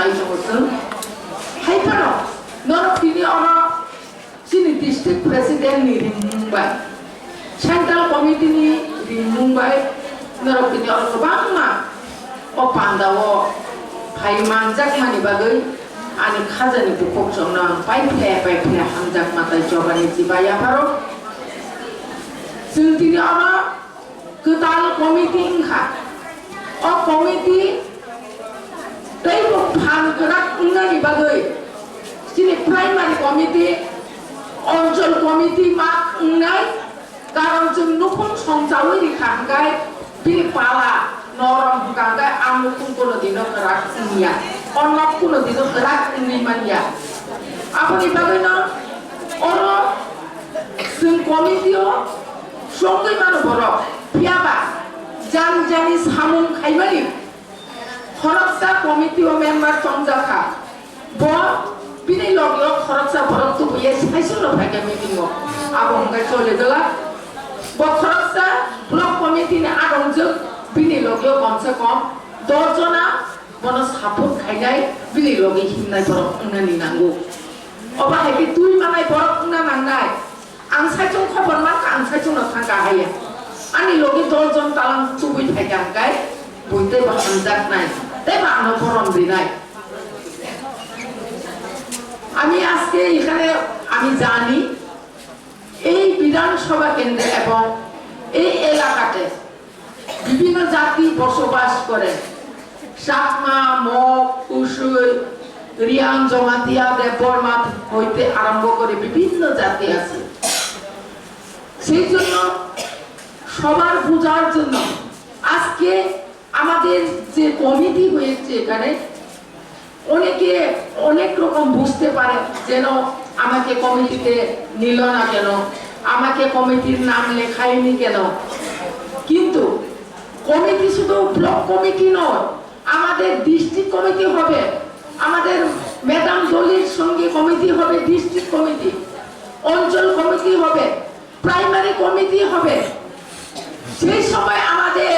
nai tongosung haipano norok tini ono sini district president ni di Mumbai central committee ni di Mumbai norok tini ono kebangma o pandawo pai manjak mani bagai ani khazani bukok jongnang pai phle hamjak matai jobani jibaya paro sing tini ono ketal committee ingkha o committee tei bo phan gerak ingani bagai sini primary committee অঞ্চল committee মাক নাই কারণ जों নতুন সংজাউই খাঙ্গাই B পালা নরম গাঙ্গাই আমুকুন কোনো দিন করাক নিয়া অন্য কোনো দিন করাক নি মানিয়া আপনি ভাবেন না অর जों কমিটিও সঙ্গে মানু বড় পিয়াবা জানি সামুং খাইবানি খরকসা কমিটিও মেম্বার সংজাখা ব bini logyo khoroksa borok tu ye saisolo phage meeting o abong ga chole dala bo khoroksa block committee ni adong jog bini logyo komse kom 10 jona bono support khainai bini logi himnai borok ngani nangu oba heki tui manai borok ngna nangnai ang saijong khobor ma ang saijong na thangka haye ani logi 10 jon talang tubui phaigang kai boite ba hanjak nai te ba ano borom dinai আমি আজকে এখানে আমি জানি এই বিধানসভা কেন্দ্রে এবং এই এলাকাতে বিভিন্ন জাতি বসবাস করে সাকমা মগ উসুই রিয়াং জমাতিয়া দেববর্মা হইতে আরম্ভ করে বিভিন্ন জাতি আছে সেই জন্য সবার বোঝার জন্য আজকে আমাদের যে কমিটি হয়েছে এখানে অনেকে অনেক রকম বুঝতে পারে যেন আমাকে কমিটিতে নিল না কেন আমাকে কমিটির নাম লেখায়নি কেন কিন্তু কমিটি শুধু ব্লক কমিটি নয় আমাদের ডিস্ট্রিক্ট কমিটি হবে আমাদের ম্যাডাম দলির সঙ্গে কমিটি হবে ডিস্ট্রিক্ট কমিটি অঞ্চল কমিটি হবে প্রাইমারি কমিটি হবে সেই সময় আমাদের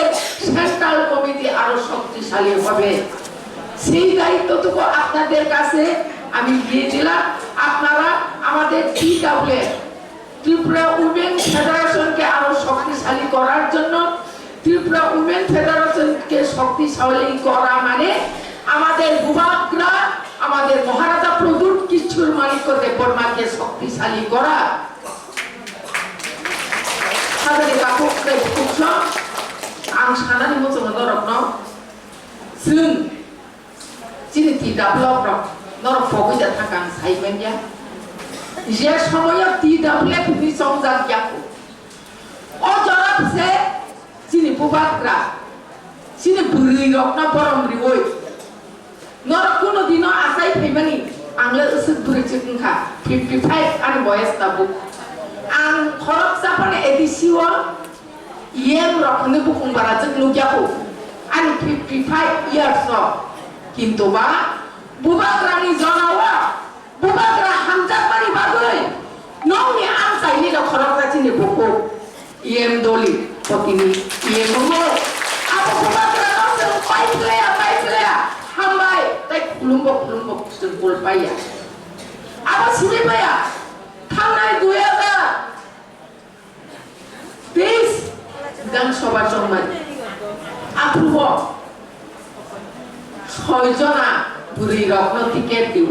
সেন্ট্রাল কমিটি আরো শক্তিশালী হবে সেই দায়িত্বটুকু আপনাদের কাছে আমি দিয়ে দিলাম আপনারা আমাদের টিডব্লিউ ত্রিপুরা উইমেন ফেডারেশনকে আরো শক্তিশালী করার জন্য ত্রিপুরা উইমেন ফেডারেশনকে শক্তিশালী করা মানে আমাদের ভূভাগরা আমাদের মহারাজা প্রদূর কিচ্ছুর মালিক দেববর্মাকে শক্তিশালী করা সাধারণ কাকুকে খুঁজছ আং সানানি মতো নরকন जों যিনি টিডব্লিউ নর ফগইদা থাকাং সাইমেনয়া যে সময় টিডব্লিউ নি সংজাক ইয়াকু অজরাপসে যিনি বুবাকরা যিনি বুরি রকনা বরম রিওই নর কোনো দিন আসাই ফাইমানি আংলে উসুক বুরি চিকনখা 55 আর বয়স তাবু আং খরক সাপানে এদিসিও ইয়েম রকনে বুকুংবারা जों নুগিয়াকু আনি 55 ইয়ার্স কিন্তু বা বুবাগ্রানি জনাওয়া বুবাগ্রা হামজাকমানি বাগৈ নংনি আমসাইনি দ খরকরাচিনি বকো ইএম দলি পতিনি ইএম মো আবো বুবাগ্রা নসে পাইপ্লেয়া হামবাই তাই খুলুম্বক जों বল পাইয়া আবো সিমি পাইয়া থাংনাই 2023 বিধানসভা চলমান আপ্রুভ 6 জনা বুড়ি রত্ন টিকেট দিও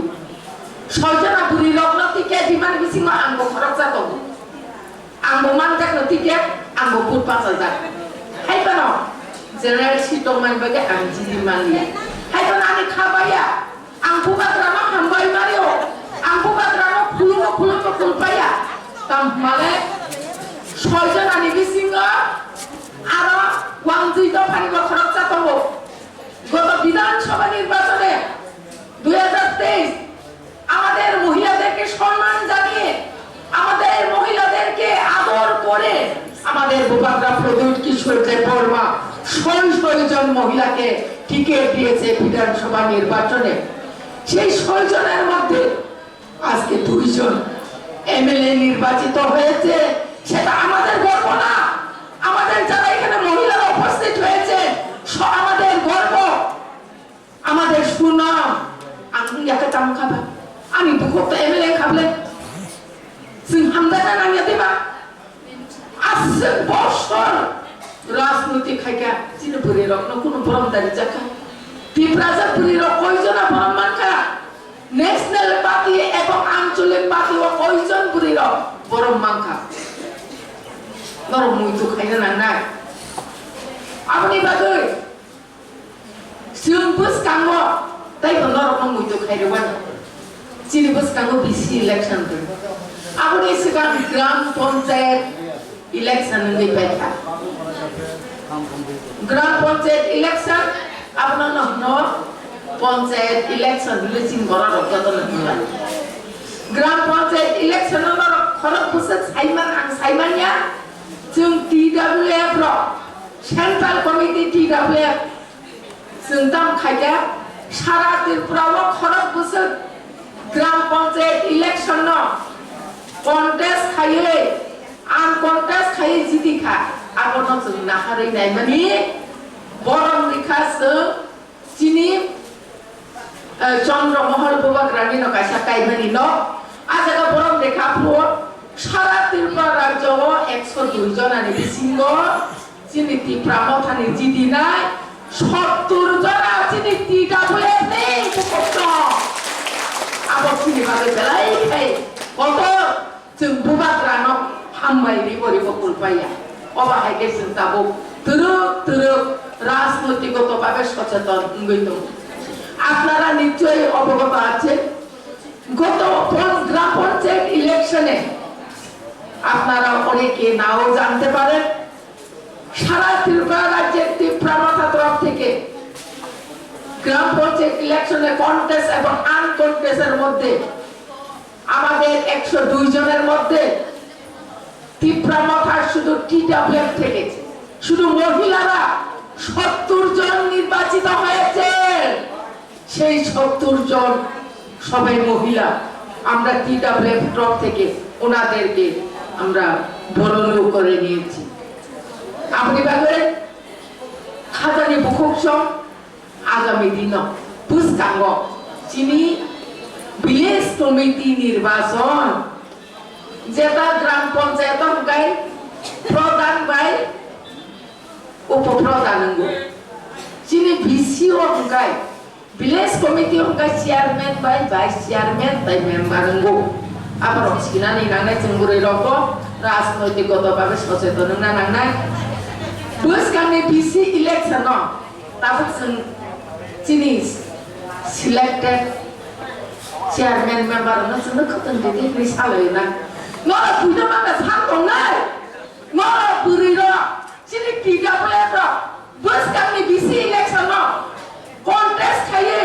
6 জনা বুড়ি রত্ন টিকেট দিমান বিসিমা আঙ্গ খরচ যাতো আঙ্গ মানজাক টিকেট আঙ্গ বুট 5000 হাইপানো জেনারেল সিট মান বাগে আং জিদি মানিয়া হাইপানো আমি খাবাইয়া আং বুবাগ্রামা হামবাই মারিও আং বুবাগ্রামা খুলুমো খুলপাইয়া তাম মালে 6 জনা নি বিসিঙ্গা আরো ওয়াংজি তো পানিব খরচ যাতো গত বিধানসভা নির্বাচনে 2023 আমাদের মহিলাদেরকে সম্মান জানিয়ে আমাদের মহিলাদেরকে আদর করে আমাদের বুবাগ্রা প্রদূত কিশোর দেববর্মা ৬০ জন মহিলাকে টিকিট দিয়েছে বিধানসভা নির্বাচনে সেই ৬ জনের মধ্যে আজকে 2 জন এমএলএ নির্বাচিত হয়েছে সেটা আমাদের গর্ব না আমাদের যারা এখানে মহিলারা উপস্থিত হয়েছে আমাদের গর্ব আমাদের সুনাম tidaple sing hamdana nangya deba asal bosor রাজনৈতিক খাইকা চিনে পুরি রক না কোনো বরম দাঁড়ি জাকা ত্রিপুরা পুরি রক কয়জনা বরম মানকা ন্যাশনাল পার্টি এবং আঞ্চলিক পার্টি ও কয়জন পুরি রক বরম মানকা নরম মুইতো খাইনা না নাই আপনি বাদই সিউম্পুস কাঙ্গো তাই নরম মুইতো খাইরবান চিনি বস কাঙ্গো বিসি ইলেকশন তো আপনি সিগাম গ্রাম পঞ্চায়েত ইলেকশন নই পাইতা গ্রাম পঞ্চায়েত ইলেকশন আপনার ন পঞ্চায়েত ইলেকশন লিচিং করার যত না গ্রাম পঞ্চায়েত ইলেকশন খরচ বসে সাইমান আং সাইমানিয়া जों TWF ro central committee TWF जों দাম খাইয়া সারা ত্রিপুরাও খরচ বসে গ্রাম পঞ্চায়েত ইলেকশন ন কন্টেস্ট খাইয়ে আন কন্টেস্ট খাইয়ে জিতি খা আপন जों নাহারে নাই মানে বরম রেখাসে চিনি চন্দ্রমহল ববাগ্রানি ন কাইসা কাইমানি ন আজাga বরম রেখা ফ্লো সারা ত্রিপুরা রাজ্য 102 জনানি বিসিঙ্গ চিনি ত্রিপুরা মথানি জিতি নাই 70 জনা চিনি TWF নেই কত আবার চিনি বাদে বেলাই খাই কত जों ববাগ্রানো হামবাইরি বরি বকুল পাইয়া অবাহাই গেছেন তাবো তরুক রাজনৈতিকভাবে সচেতন হইতো আপনারা নিশ্চয়ই অবগত আছেন গত গ্রাম পঞ্চায়েত ইলেকশনে আপনারা অনেকে নাও জানতে পারেন সারা ত্রিপুরা রাজ্যের ত্রিপুরা মাথা তরফ থেকে গ্রাম পঞ্চায়েত ইলেকশনে কন্টেস্ট এবং আনকন্টেস্টের মধ্যে আমাদের 102 জনের মধ্যে ত্রিপুরা মাথার শুধু TWF থেকে শুধু মহিলারা 70 জন নির্বাচিত হয়েছে সেই 70 জন সবাই মহিলা আমরা TWF তরফ থেকে ওনাদেরকে আমরা বরণ করে নিয়েছি আপনি ভাবেন খাজানি বুকুকসম আগামী দিন পুস্কাঙ্গ চিনি ভিলেজ কমিটি নির্বাচন যেটা গ্রাম পঞ্চায়েত গাই প্রধান গাই উপপ্রধান চিনি ভিসিও গাই ভিলেজ কমিটি গাই চেয়ারম্যান বাই ভাইস চেয়ারম্যান তাই মেম্বার আবার অসিনানি নাংনাই চেঙ্গুরে রক রাজনৈতিকভাবে সচেতন না নাংনাই বুসকানি ভিসি ইলেকশন তারপর চিনি সিলেক্টেড চেয়ারম্যান মেম্বার না जोंनो खतन दिदि रिसालै ना नरा बुइदा माना सानदं नाय नरा बुरिर चिनि TWF बुसकानि बिसि इलेक्शन कन्टेस्ट खायै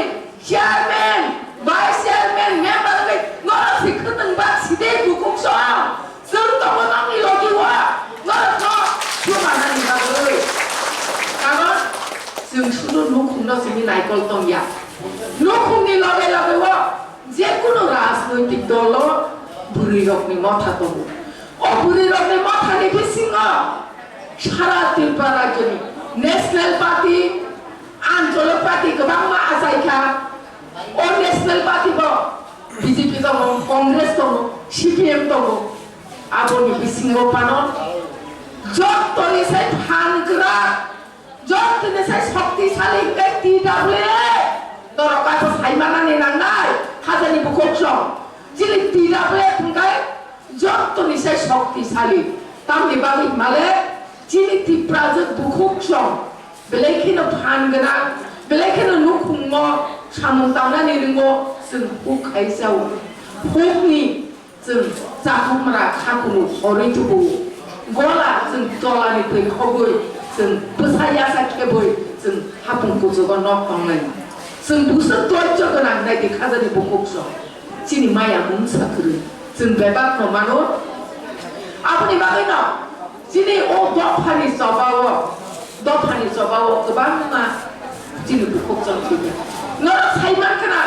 चेयारमैन भाइस चेयारमैन मेम्बर गै नरा सिखतन बा सिदे बुकुक्स जों तमनानि लगिवा नरा जुमानानि बागै कारण जों सुदु नुखुमनो जोंनि नायकल दंया नुखुमनि लगे लगे যে কোনো রাজনৈতিক দল বুড়ি রকনি মাথা তব ও বুড়ি রকনি মাথা নিবি সিংহ সারা ত্রিপুরা রাজ্যনি ন্যাশনাল পার্টি আঞ্চলিক পার্টি গোবাং মা আজাইখা ও ন্যাশনাল পার্টি ব বিজেপি দङ কংগ্রেস দङ সিপিএম দङ আবনি বিসিংহ পানন যতনি সাই ফানগ্রা যতনি সাই শক্তিশালী TWF দরকার সাইমানানি নাংনাই খাজানি বুকুকসম যিনি TWF গায় যত নিশাই শক্তিশালী তামনি বাবি মালে যিনি ত্রিপুরাজ বুকুকসম বেলেখিনো ফানগনা বেলেখিনো নুখুম সামন্তাवनानि रोंगो जों हुखाइसाव हुकनि जों जाखुमरा खाकुनु हरैथुबो गला जों दलानि फै खबै जों बोसायासा खेबै जों हापुंखौ जगन नखंनाय जों बुसो धैर्य गोनां नायदि खाजानि बुकुक्सम चिनि माया मुंसाखोरो जों बेबाक नमानो आपनि बागैनो चिनि ओ दफानि जबाव गोबां मा चिनि बुकुक्सम फैयो नरा साइमानखाना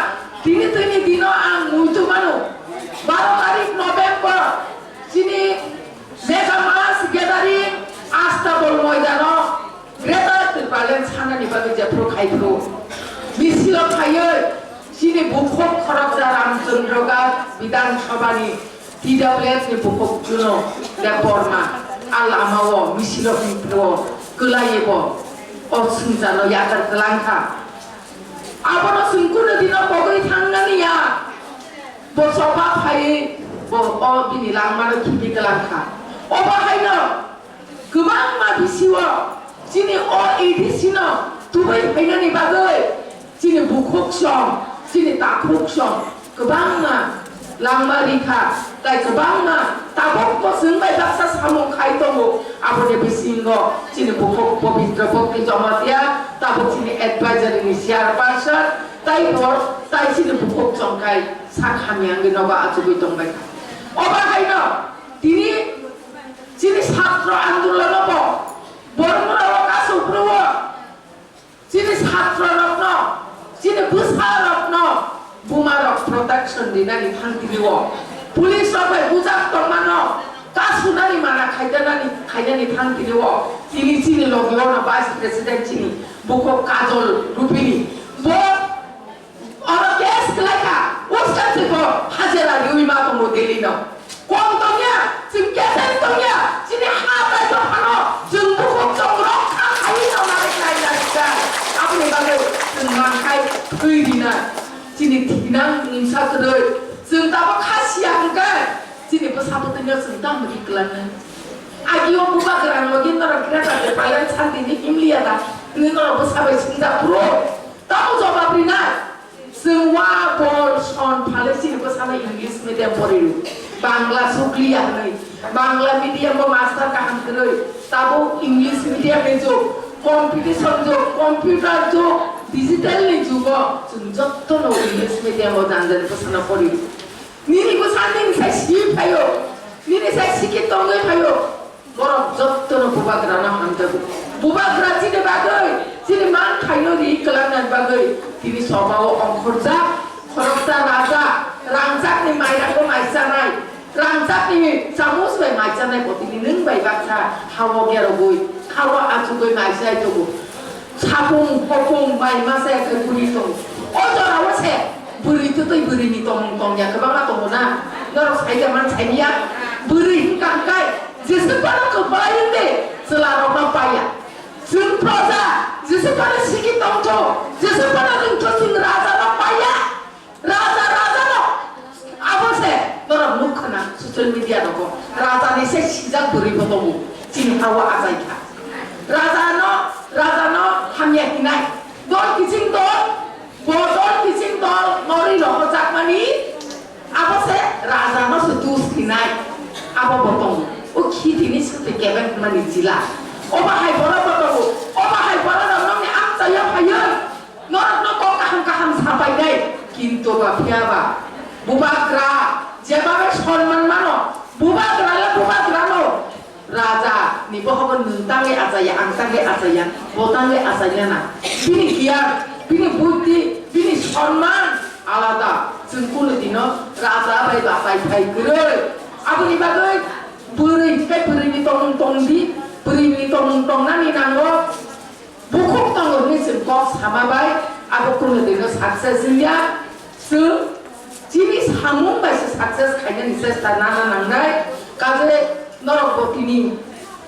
दिनै दिनाव आं नुदोंमानो 12 तारिख नभेम्बर चिनि मेगा मास गेदारिं आस्ताबल मयदानाव ग्रेटार त्रिपुरालेण्ड सानानि बागै जेफ्रो खायफ्रो मिसिल थायो sini bukhok Khoroksa Ramchandra Vidansabhani TWS ni bukhok juno deporma alamawo misilo pintro kelayebo osunjano yakar kelangka abono sungkuno dino pokoi tangnani ya bo soba phai bo o bini langmano kibi kelangka oba haino gubang ma bisiwo sini o edisino tubai hainani bagai sini bukhok song sini takhok song gubang ma langmarika tai gubang ma tabok ko sungbai baksa samung khai tongo abone bisingo sini bukhok pavitra bokti jamatia tabok sini advisor ni share person tai bor tai sini bukhok songkai sakhamiang ginoba ajubi tongbai oba haino tini sini satra andolan obo bormoro kasupruwo sini satra rokno sini busha rokno bumarok protection dinani thangtiniwo police robai bujak tongmano kasunani mana khaidani thangtiniwo tini sini logiona vice president sini buko kajol rupini bo oro case kelaka uska tipo hajera riwima tongo delino kong tongya jing kesen tongya sini hata jo hano jing buko jongrok khaino mare khaida apni bagai jing mangkai thuidina sini tinang nimsa kedoi jeng tabo khasiang kan sini pesabutnya jeng tam beriklan agi om buka geran lagi nara kira tak paling cantik ni imlia dah ini nara pesabai singa pro tahu coba bina semua borson paling sini pesabai Inggris medium poriru Bangla sukliah ni Bangla medium master kaham kedoi tahu English medium itu competition jo computer jo digital ni juga jotto no English medium o janjan pesana pori nini ko sanding sa si phayo nini sa sikit tongai phayo borok jotto no bubagrana hamta bubagra chine bagai chine man khaino ri kelangan bagai tini sobao ongkhorja Khoroksa raja rangsak ni maira ko maisanai rangsak ni samus bai maisanai potini nung bai baksa hawo gero goi hawa ajugoi maisai togo 사공, 호공, 마이 마세 그 불이 동 어쩌라 오세 불이 뜨더이 불이 동 동야 그방아 동구나 너로 사이가만 재미야 불이 깡까이 지스파는 그 바인데 슬라로만 바야 증프로자 지스파는 시기 동조 지스파는 교신 라자로 바야 라자로 아버세 너로 놓거나 소셜미디어 놓고 라자니 새 시작 불이 보동우 진하와 아자이카 Razano hamya hinai don kicing don mori loho jakmani apa se razano sedus hinai apa botong o khiti ni sute keben mani jila oba hai bora botong oba hai bora nong ni am saya phayon norok no ko kaham sapai dai kinto ba phiaba bubagra jebabe সম্মান mano bubagra no Raja ni bohong nuntange asaya angtange asaya botange asaya na bini kiar bini bukti bini সম্মান alada jengkul dino raja bai bapai bai geroi aku ni bagai beri ni tong di beri ni tong nani nango bukhok tong ni jengkok sama bai aku kul dino success ya se jini samung bai success kainya ni ses tanana nangai kaje 너로 버티니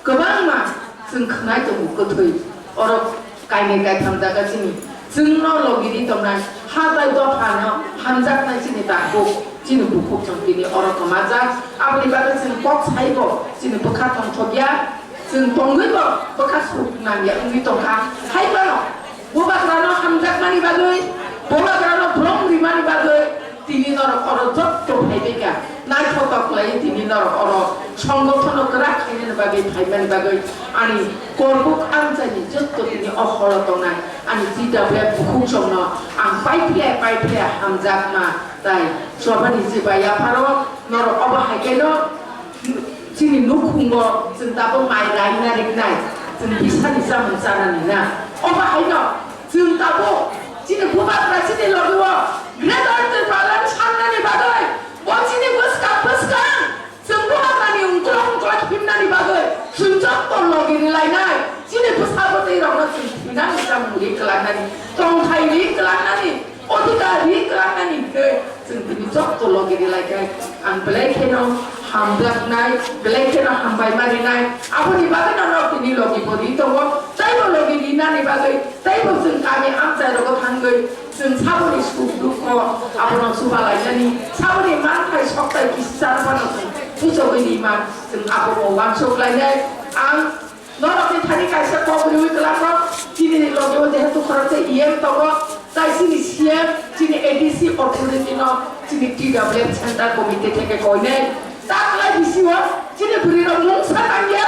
그방마 증 큰아이 좀 묶어둬이 어로 가이네가 담다가 지니 증로 로기리 동난 하다이도 파녀 한작나 지니 다고 지는 부콕 정기니 어로 그마자 아버리 바가 증꼭 사이고 지는 버카통 톡이야 증 동글고 버카 속난이야 응리 동카 하이바노 뭐바그라노 한작만이 바그이 뭐바그라노 브롱리만이 바그이 তিনি নরক or যত ভাইবেগা নাই ফটক লাই তিনি নরক or সংগঠন করা খাইনে বাগে ভাইমান বাগে আনি করবুক আনজানি যত তিনি অহর দনাই আনি জিদাবে বুকুক জন্য আং পাইফিয়া হামজাক মা তাই সবানি জিবায়া ফারো নরক অবহাইকেন যিনি নুখুঙ্গ जों दाबो माइ गायना रेखनाय जों बिसा मोनजानानै ना अबहायन जों दाबो 지네 부바트라 지네 로기워 그래도 발란 참나니 바더이 멋지니 버스카 정부하다니 웅그렁 힘나니 바더이 순적도 로기를 라이나이 지네 부사버도 이런 것 비난이 참 우리 클라나니 동타이리 클라나니 अधिकारी खालामनानै जों दिनै जत्त' लगिरिलायखाय आं बेलायखेनो हामब्लाबनाय बेलायखेनो हामबाय मारिनाय आबोनि बागै नोंनाव दिनै लगिबोरि दङ जायबो लगिरिनानै बागै जायबो जों गामि आमचायराव थांगै जों साबोनि सुख दुख आबोनाव सुबालायनानै साबोनि मानथाय सप्ताय किसारफोराव जों फुजौगैनि मान जों आबोनाव वानसौलायनाय आं नरकनि थानि कायसा कबरिवि खालामो दिनै लगिबो जेहेतु खरसे इएम दङ তাই যিনি সিএম যিনি এডিসি অথরিটি ন যিনি টিডব্লিউএফ সেন্টার কমিটি থেকে কইনে তাকলাই দিছিও যিনি বুড়ির মুংসা নাঙ্গিয়া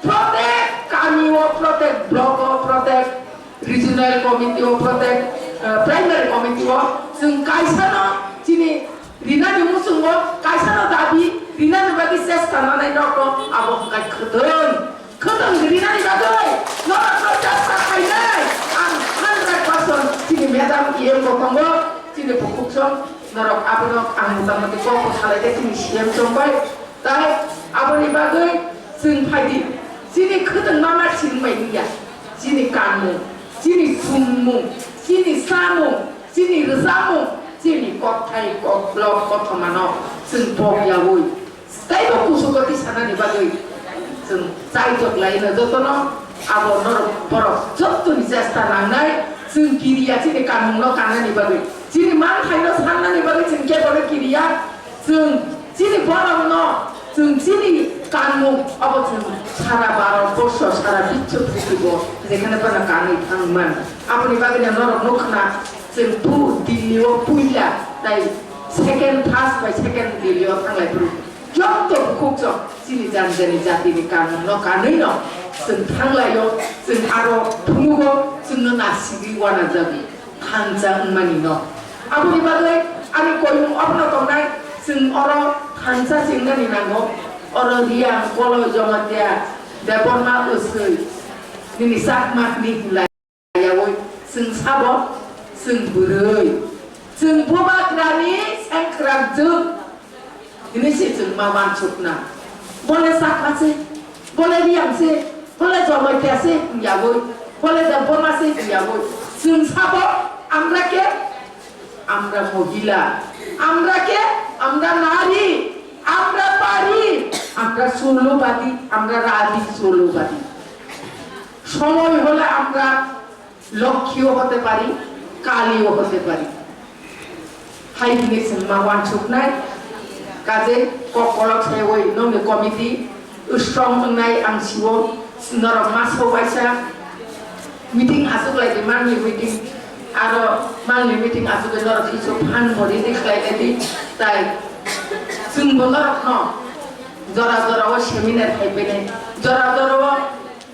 প্রত্যেক কামি ও প্রত্যেক ব্লক ও প্রত্যেক রিজিনাল কমিটি ও প্রত্যেক প্রাইমারি কমিটি ও जों কাইসানো যিনি রিনানি মুসুঙ্গ কাইসানো দাবি রিনানি বাকি চেষ্টা নানাই রক আবহাওয়া খোদন রিনানি বাগৈ নরা প্রচেষ্টা খাইনাই আং 100% যিনি মেডাম ইয়ে গতঙ্গ যিনি বুকুকসং নরক আবনক আং মোটামুটি কখন সালাইতে যিনি সিএম জंबाय তাই আবনি বাগৈ जों फायदि যিনি খোদন मामा सिनबाय गैया যিনি कानमु যিনি फुंमु যিনি सामु যিনি रोजामु যিনি कथाय ब्लक कथमानो जों बगियावै दाइबो कुसुगति सानानि बागै जों जायजक लायनो जतनो आबो नरक बरफ जत्तनि চেষ্টা लांनाय जों गिरिया যিনি कानमुनो कानानि बागै যিনি मान थाइनो साननानि बागै जों केबल गिरिया जों যিনি बरमनो जों যিনি कानमु अब जों सारा भारतबर्ष सारा বিশ্ব পৃথিবী যেখানে পানা কাनै थांमोन आबोनि बागै नरक नखना जों पु दिल्लीयाव पुइला ताइ सेकेन्ड फार्स्ट बाय सेकेन्ड दिल्लीयाव थांलायब्रु जत्त बुकुकजों যিনি जानजानि जातिनि कानमुनो कानैनो जों थांलायो जों आरो फुनुगो जोंनो नासिगि वाना जाबि थांजा मानि न आबोनि बागै आनि कयमु अपना दंनाय जों अरो थांजा जेंनानि नांगौ अरो रिया कलो जमातिया देबरमा उसै दिनै साकमाकनि हुलायावै जों साबो जों बोरै जों बबाग्रानि सेंक्रामजों दिनैसो जों मा मानसुकना বলে সাকমাছে বলে রিয়াংছে বলে জমাইতেছে ইয়াবই বলে দেবমাছে ইয়াবই जों সাবো আমরা কে আমরা মহিলা আমরা কে আমরা নারী আমরা পারি আমরা ষোলবাদী আমরা রাজি ষোলবাদী সময় হলে আমরা লক্ষ্মীও হতে পারি কালীও হতে পারি হাই দিনেছেন মা ওয়ানসুকনাই কাজে ককলক সেওই নমি কমিটি স্ট্রং নাই आं सिवो नरक मासो बायसा मिटिं आसुगलायदि माननि मिटिं आरो माननि मिटिं आसुगै नरक किसु फान मरि देखलायदि ताइ जोंबो नरक न जरा जराव सेमिनार खायबेने जरा जराव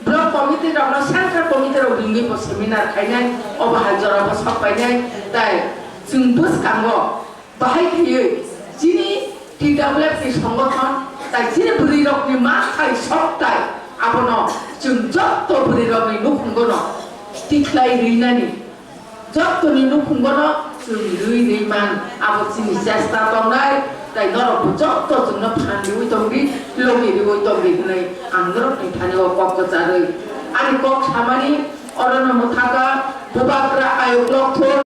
ब्लक कमिटि रन सेंट्रल कमिटि रव लिंगिबो सेमिनार खायनाय अबाहाय जराव सफायनाय ताइ जों बुसकांगो बाहाय खियो जिनि টিডব্লিউএফ नि संगठन ताइ जिनि बुरिरकनि माथाय सप्ताय आबनो जों जत्त बुरिरकनि नुखुंगनो तिख्लाय रिनानि जत्तनि नुखुंगनो जों रुइमान आबो जिनि চেষ্টা दंनाय ताइ नरक जत्त जोंनो फानदिवै दंदि लगिरिवै दंदि नै आं नरकनि थानियाव ककजारै आनि कक सामानि अरन मथागा बबाग्रा आयोग लक्थ